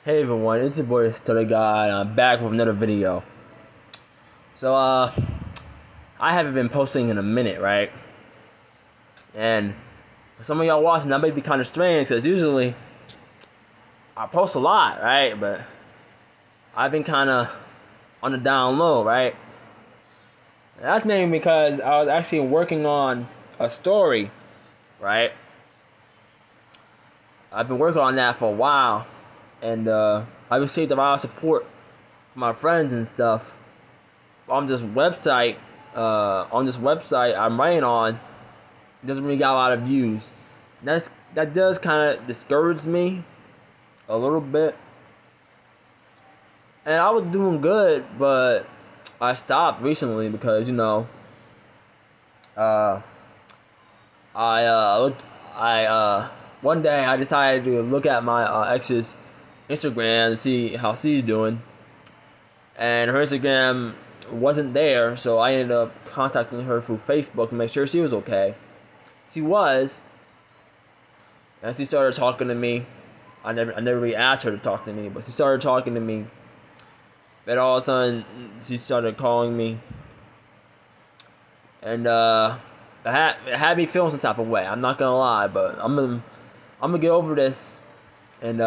Hey everyone, it's your boy Stutter Guy, and I'm back with another video. So, I haven't been posting in a minute, right? And for some of y'all watching, that may be kind of strange, because usually I post a lot, right? But I've been kind of on the down low, right? And that's mainly because I was actually working on a story, right? I've been working on that for a while, and I received a lot of support from my friends and stuff on this website. I'm writing on, it doesn't really got a lot of views. That does kind of discourage me a little bit. And I was doing good, but I stopped recently because uh, I one day I decided to look at my ex's Instagram to see how she's doing, and her Instagram wasn't there, so I ended up contacting her through Facebook to make sure she was okay. She was, and she started talking to me. I never really asked her to talk to me, but she started talking to me. Then all of a sudden, she started calling me, and it had me feeling some type of way. I'm not gonna lie, but I'm gonna get over this, and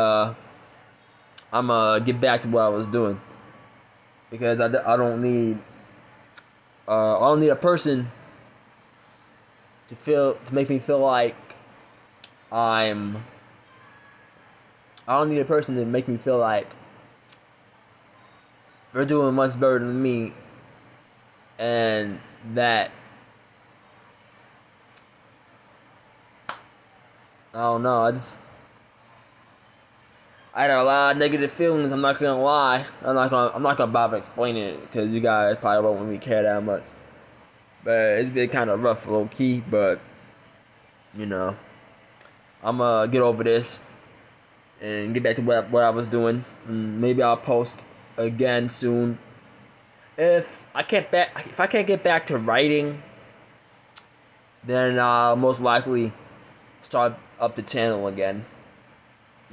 I'm gonna get back to what I was doing, because I don't need a person to make me feel like I'm. I don't need a person to make me feel like they're doing much better than me, and that I don't know. I had a lot of negative feelings. I'm not gonna lie. I'm not gonna bother explaining it because you guys probably won't really care that much. But it's been kind of rough, low key. But you know, I'm gonna get over this and get back to what I was doing. Maybe I'll post again soon. If I can't get back to writing, then I'll most likely start up the channel again.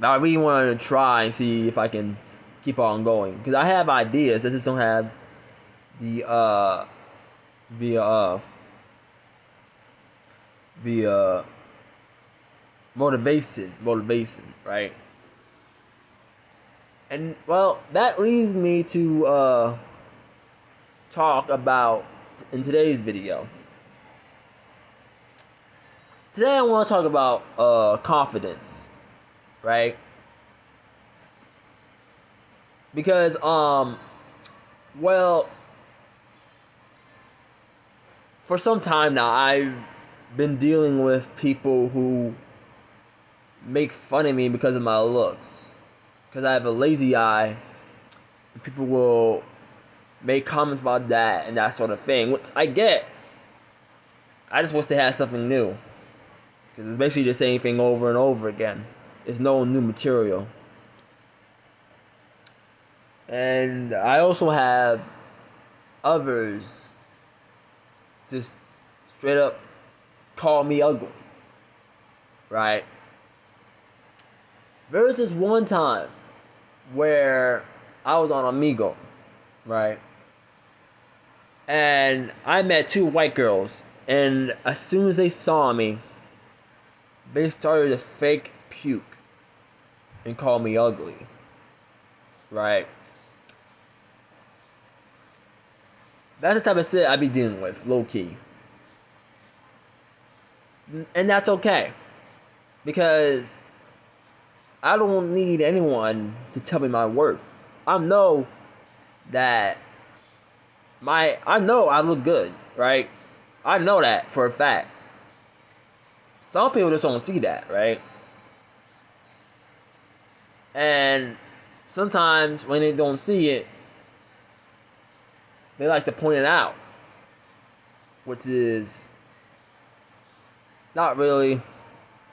I really want to try and see if I can keep on going, because I have ideas. I just don't have the the uh the motivation, right? And well, that leads me to talk about in today's video. Today I want to talk about confidence, right? Because well, for some time now I've been dealing with people who make fun of me because of my looks, because I have a lazy eye. And people will make comments about that and that sort of thing, which I get. I just wish they had something new, because it's basically the same thing over and over again. There's no new material. And I also have others just straight up call me ugly, right? There was this one time where I was on Amigo, right? And I met two white girls, and as soon as they saw me, they started to fake puke and call me ugly, right? That's the type of shit I be dealing with, low key. And that's okay, because I don't need anyone to tell me my worth. I know that I know I look good, right? I know that for a fact. Some people just don't see that, right? And sometimes when they don't see it, they like to point it out, which is not really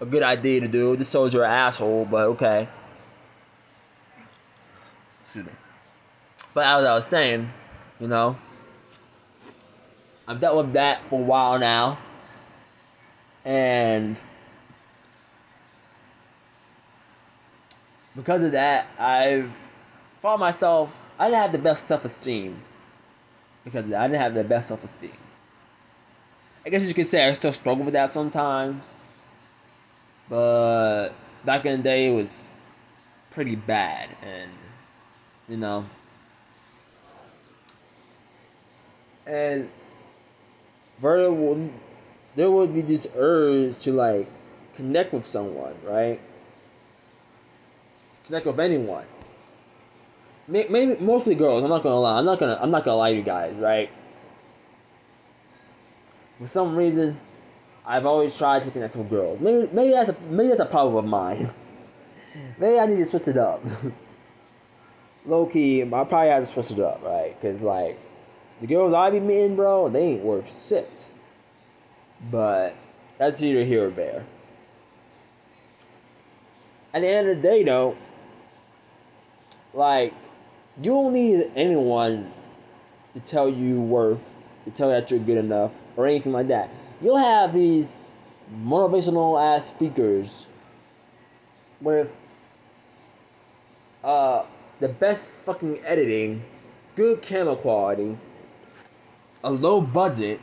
a good idea to do. It just shows you're an asshole, but okay. Excuse me. But as I was saying, you know, I've dealt with that for a while now, and because of that, I've found myself, I didn't have the best self-esteem because of that. I didn't have the best self-esteem. I guess you could say I still struggle with that sometimes, but back in the day it was pretty bad, and you know, and there would be this urge to like connect with someone, right? Connect with anyone. Maybe mostly girls. I'm not gonna lie. I'm not gonna lie to you guys, right? For some reason, I've always tried to connect with girls. Maybe that's a problem of mine. Maybe I need to switch it up. Low key, I probably have to switch it up, right? Cause like the girls I be meeting, bro, they ain't worth shit. But that's either here or there. At the end of the day, though, like you don't need anyone to tell you worth, to tell you that you're good enough, or anything like that. You'll have these motivational ass speakers with uh the best fucking editing, good camera quality, a low budget,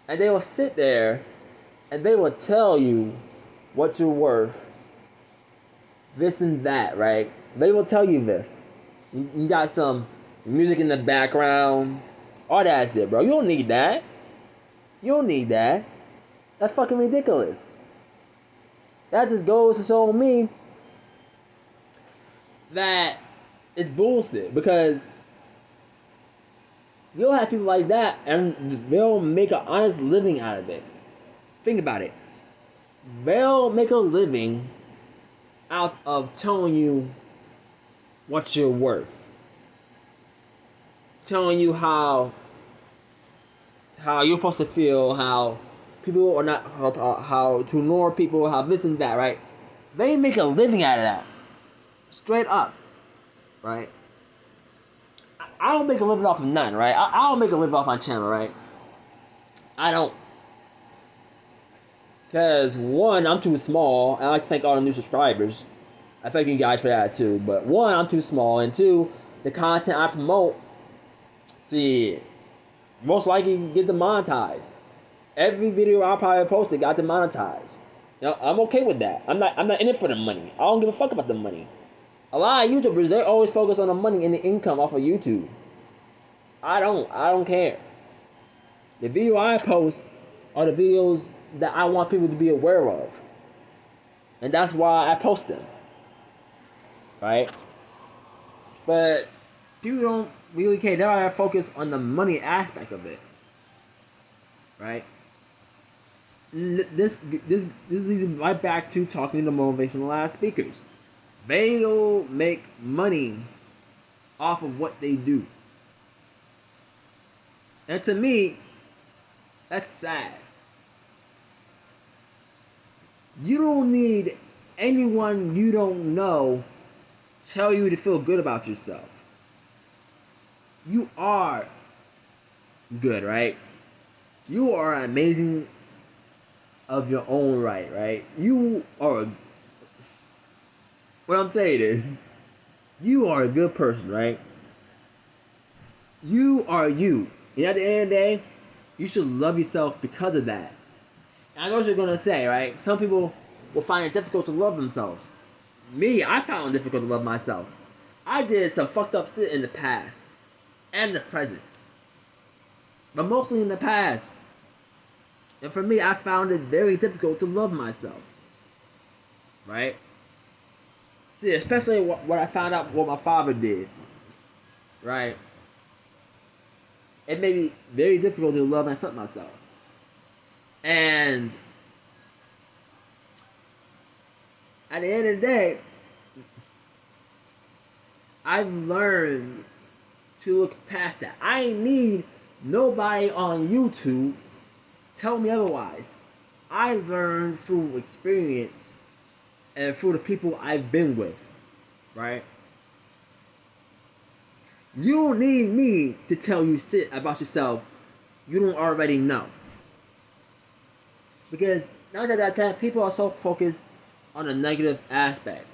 and they will sit there and they will tell you what you're worth, this and that, right? They will tell you this. You got some music in the background, all that shit, bro. You don't need that. You don't need that. That's fucking ridiculous. That just goes to show me that it's bullshit, because you'll have people like that and they'll make an honest living out of it. Think about it. They'll make a living out of telling you what you're worth, telling you how you're supposed to feel, how people are not, how to ignore people, how this and that, right? They make a living out of that, straight up, right? I don't make a living off of none, right? I don't make a living off my channel, right? I don't. Because, one, I'm too small, and I like to thank all the new subscribers. I thank you guys for that, too. But, one, I'm too small, and two, the content I promote, see, most likely get demonetized. Every video I probably posted got demonetized. You know, I'm okay with that. I'm not in it for the money. I don't give a fuck about the money. A lot of YouTubers, they always focus on the money and the income off of YouTube. I don't care. The video I post are the videos that I want people to be aware of. And that's why I post them. Right? But people don't really care. They don't focus on the money aspect of it. Right? This leads right back to talking to motivational ass speakers. They'll make money off of what they do. And to me, that's sad. You don't need anyone you don't know tell you to feel good about yourself. You are good, right? You are amazing of your own right? You are, what I'm saying is, you are a good person, right? You are you. And at the end of the day, you should love yourself because of that. And I know what you're gonna say, right? Some people will find it difficult to love themselves. Me, I found it difficult to love myself. I did some fucked up shit in the past and the present, but mostly in the past. And for me, I found it very difficult to love myself. Right? See, especially what I found out what my father did. Right? It made me very difficult to love and accept myself. And at the end of the day, I've learned to look past that. I need nobody on YouTube tell me otherwise. I learned through experience and through the people I've been with, right? You don't need me to tell you shit about yourself you don't already know. Because 9 times out of 10, people are so focused on the negative aspect.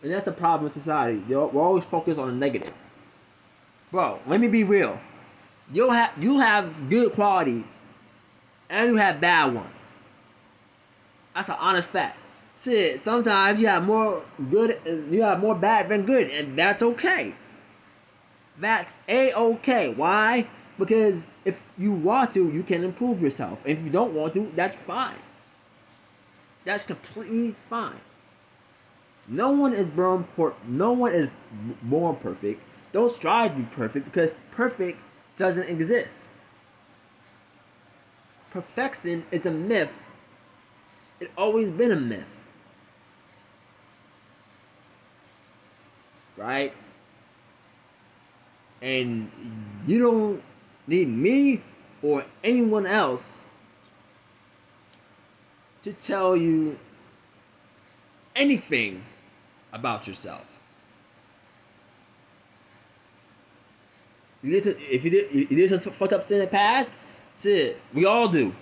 And that's a problem in society. We're always focused on the negative. Bro, let me be real. You have good qualities and you have bad ones. That's an honest fact. Shit, sometimes you have more good and you have more bad than good, and that's okay. That's a-okay. Why? Because if you want to, you can improve yourself. And if you don't want to, that's fine. That's completely fine. No one is born perfect. Don't strive to be perfect because perfect doesn't exist. Perfection is a myth. It's always been a myth. Right? And you don't need me or anyone else to tell you anything about yourself. If you did some fucked up shit in the past, shit, we all do.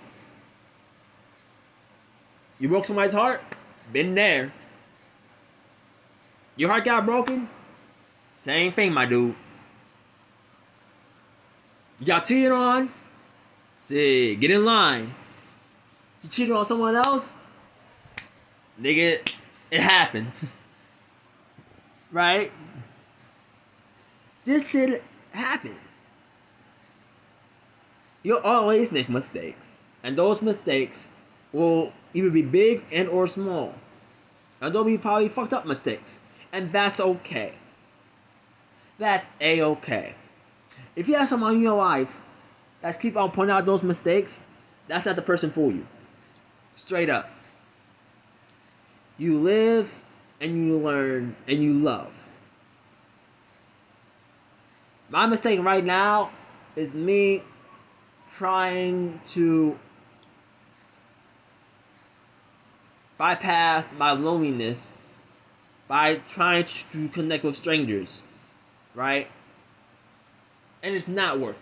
You broke somebody's heart, been there. Your heart got broken, same thing, my dude. You got cheated on, shit, get in line. You cheated on someone else, nigga, it happens. Right? This shit happens. You'll always make mistakes. And those mistakes will either be big and or small. And they'll be probably fucked up mistakes. And that's okay. That's a-okay. If you have someone in your life that's keep on pointing out those mistakes, that's not the person for you. Straight up. You live and you learn and you love. My mistake right now is me trying to bypass my loneliness by trying to connect with strangers, right? And it's not working.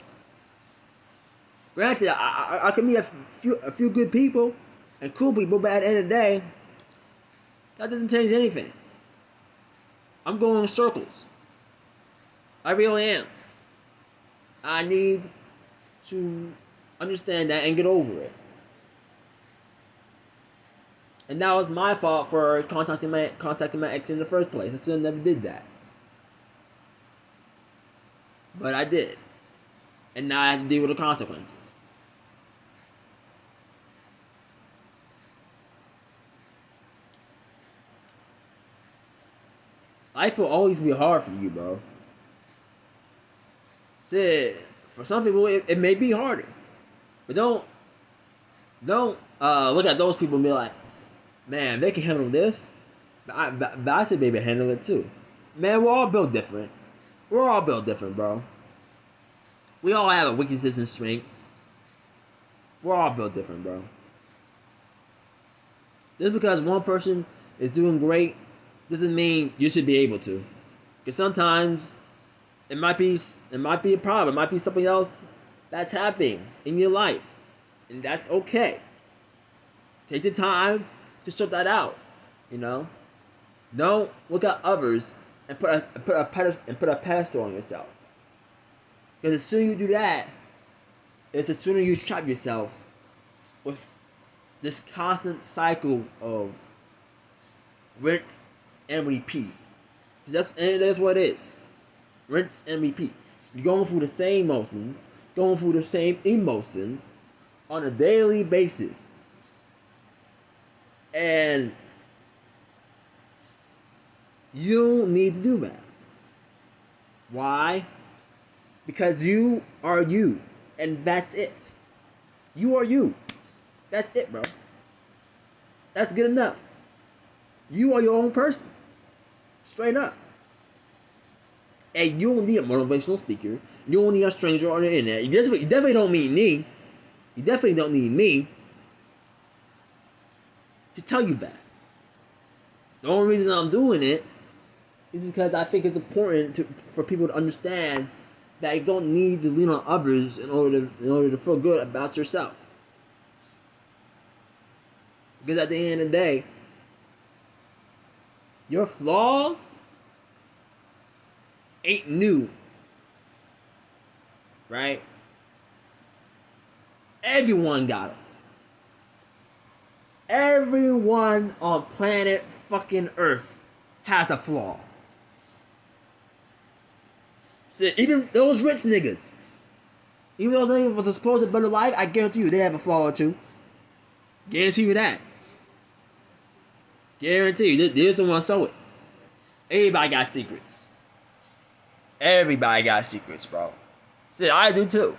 Granted, I can meet a few good people and cool people, but at the end of the day, that doesn't change anything. I'm going in circles. I really am. I need to understand that and get over it. And that was my fault for contacting my ex in the first place. I should have never did that. But I did. And now I have to deal with the consequences. Life will always be hard for you, bro. Said for some people it may be harder. But don't look at those people and be like, man, they can handle this. But I should be able to handle it too. Man, we're all built different. We're all built different, bro. We all have a weaknesses and strength. We're all built different, bro. Just because one person is doing great doesn't mean you should be able to. Because sometimes it might be a problem. It might be something else that's happening in your life, and that's okay. Take the time to sort that out. You know, don't look at others and put a pedestal on yourself. Because the sooner you do that, it's the sooner you trap yourself with this constant cycle of rinse and repeat. Because that's what it is. Rinse and repeat. You're going through the same motions, going through the same emotions on a daily basis. And you need to do that. Why? Because you are you. And that's it. You are you. That's it, bro. That's good enough. You are your own person. Straight up. And you don't need a motivational speaker. You don't need a stranger on the internet. You definitely don't need me. You definitely don't need me to tell you that. The only reason I'm doing it is because I think it's important for people to understand that you don't need to lean on others in order to feel good about yourself. Because at the end of the day, Your flaws ain't new, right? Everyone got them. Everyone on planet fucking Earth has a flaw. So even those rich niggas, even those niggas with a supposed better life, I guarantee you they have a flaw or two. Guarantee you that. Guarantee you. There's the one show it. Everybody got secrets. Everybody got secrets, bro. See, I do too.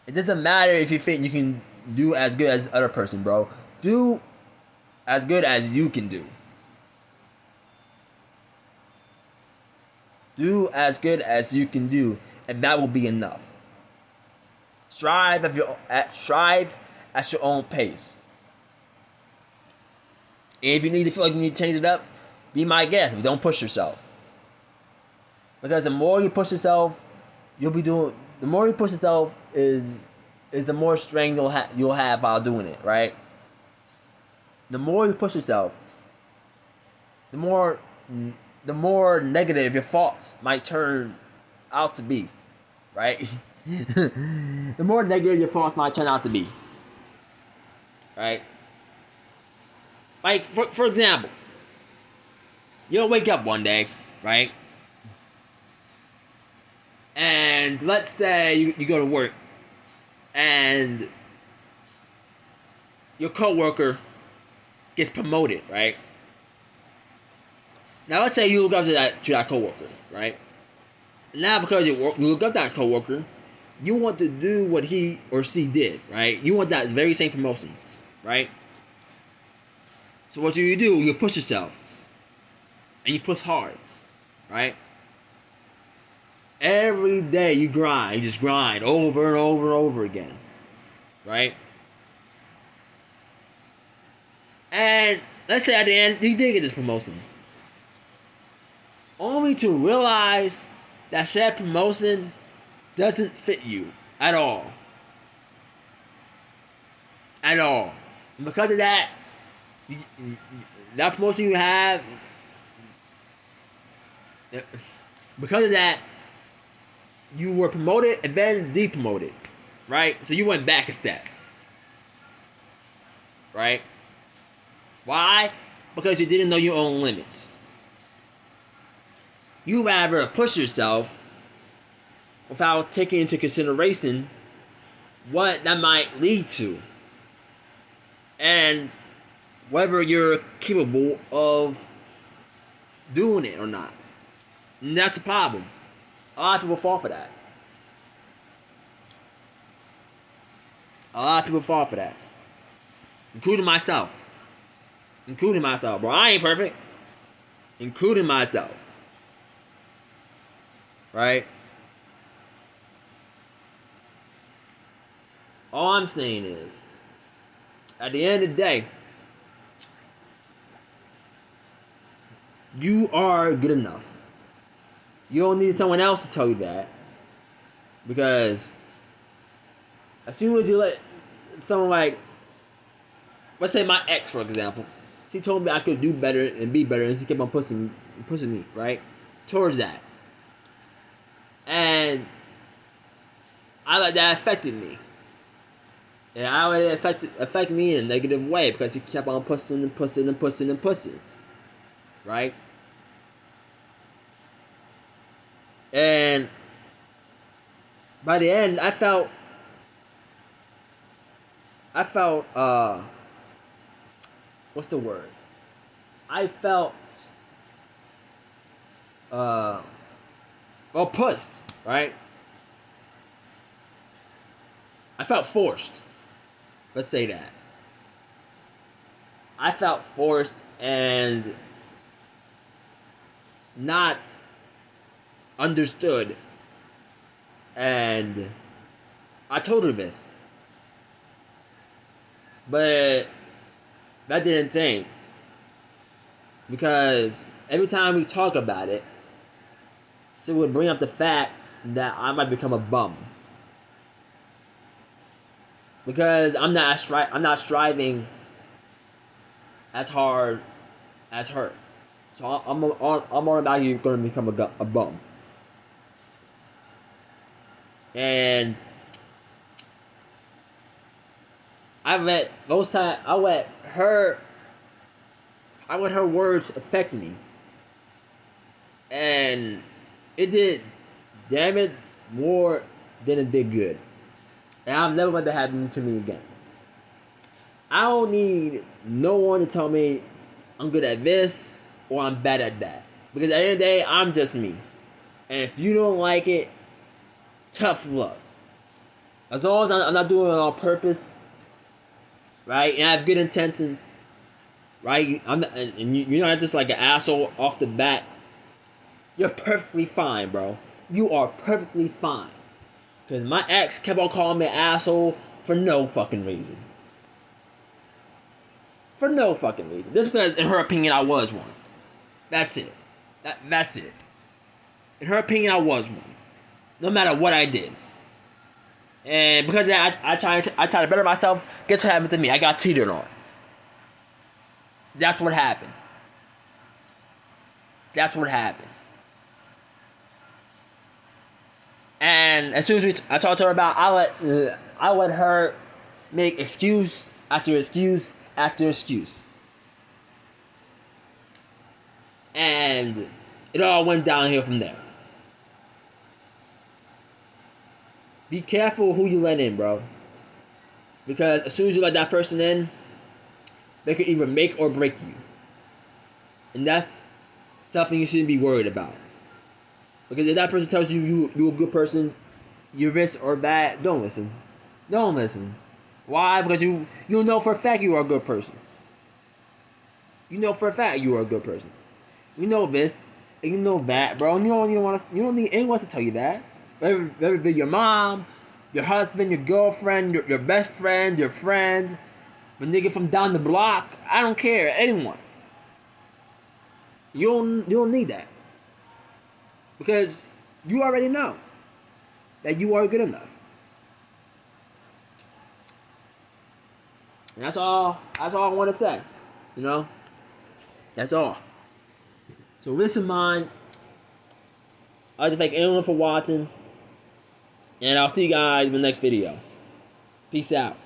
It doesn't matter if you think you can do as good as the other person, bro. Do as good as you can do. Do as good as you can do, and that will be enough. Strive at your own pace. And if you need to feel like you need to change it up, be my guest. But don't push yourself. Because the more you push yourself, you'll be doing. The more you push yourself is the more strength you'll have while doing it, right? The more you push yourself, the more negative your thoughts might turn out to be, right? The more negative your thoughts might turn out to be, right? Like for example, you'll wake up one day, right? And let's say you go to work and your coworker gets promoted, right? Now let's say you look up to that coworker, right? Now because you look up to that coworker, you want to do what he or she did, right? You want that very same promotion, right? So what do? You push yourself, and you push hard, right? Every day you grind, you just grind over and over and over again, right? And let's say at the end you did get this promotion, only to realize that said promotion doesn't fit you at all. At all. And because of that, that promotion you have, because of that, you were promoted and then depromoted, right? So you went back a step, right? Why? Because you didn't know your own limits. You rather push yourself without taking into consideration what that might lead to and whether you're capable of doing it or not. And that's the problem. A lot of people fall for that. A lot of people fall for that. Including myself. Bro. I ain't perfect. Including myself. Right? All I'm saying is, at the end of the day, you are good enough. You don't need someone else to tell you that. Because as soon as you let someone like, let's say my ex, for example, she told me I could do better and be better, and she kept on pushing me, right, towards that. And I let that affected me. And I let it affect me in a negative way because he kept on pushing, right? And by the end, I felt what's the word? I felt pushed, right? I felt forced. Let's say that. I felt forced and not understood. And I told her this. But that didn't change. Because every time we talk about it, she would bring up the fact that I might become a bum. Because I'm not striving as hard as her. So I'm automatically going to become a bum. And I let her words affect me, and it did damage more than it did good. And I'll never let that happen to me again. I don't need no one to tell me I'm good at this or I'm bad at that. Because at the end of the day, I'm just me. And if you don't like it, tough luck. As long as I'm not doing it on purpose, right? And I have good intentions, right? You're not just like an asshole off the bat. You're perfectly fine, bro. You are perfectly fine. Because my ex kept on calling me an asshole for no fucking reason. For no fucking reason. Just because, in her opinion, I was one. That's it. That's it. In her opinion, I was one. No matter what I did. And because of that, I try to better myself. Guess what happened to me? I got cheated on. That's what happened. That's what happened. And as soon as I talked to her about, I let her make excuse after excuse after excuse, and it all went downhill from there. Be careful who you let in, bro, because as soon as you let that person in, they could either make or break you, and that's something you shouldn't be worried about. Because if that person tells you you're a good person, you're this or that, don't listen. Don't listen. Why? Because you know for a fact you are a good person. You know for a fact you are a good person. You know this, and you know that, bro. And you don't need anyone to tell you that. Whether it be your mom, your husband, your girlfriend, your best friend, your friend, the nigga from down the block. I don't care. Anyone. You don't need that. Because you already know that you are good enough. And that's all I want to say. You know? That's all. So with this in mind, I'd like to thank everyone for watching. And I'll see you guys in the next video. Peace out.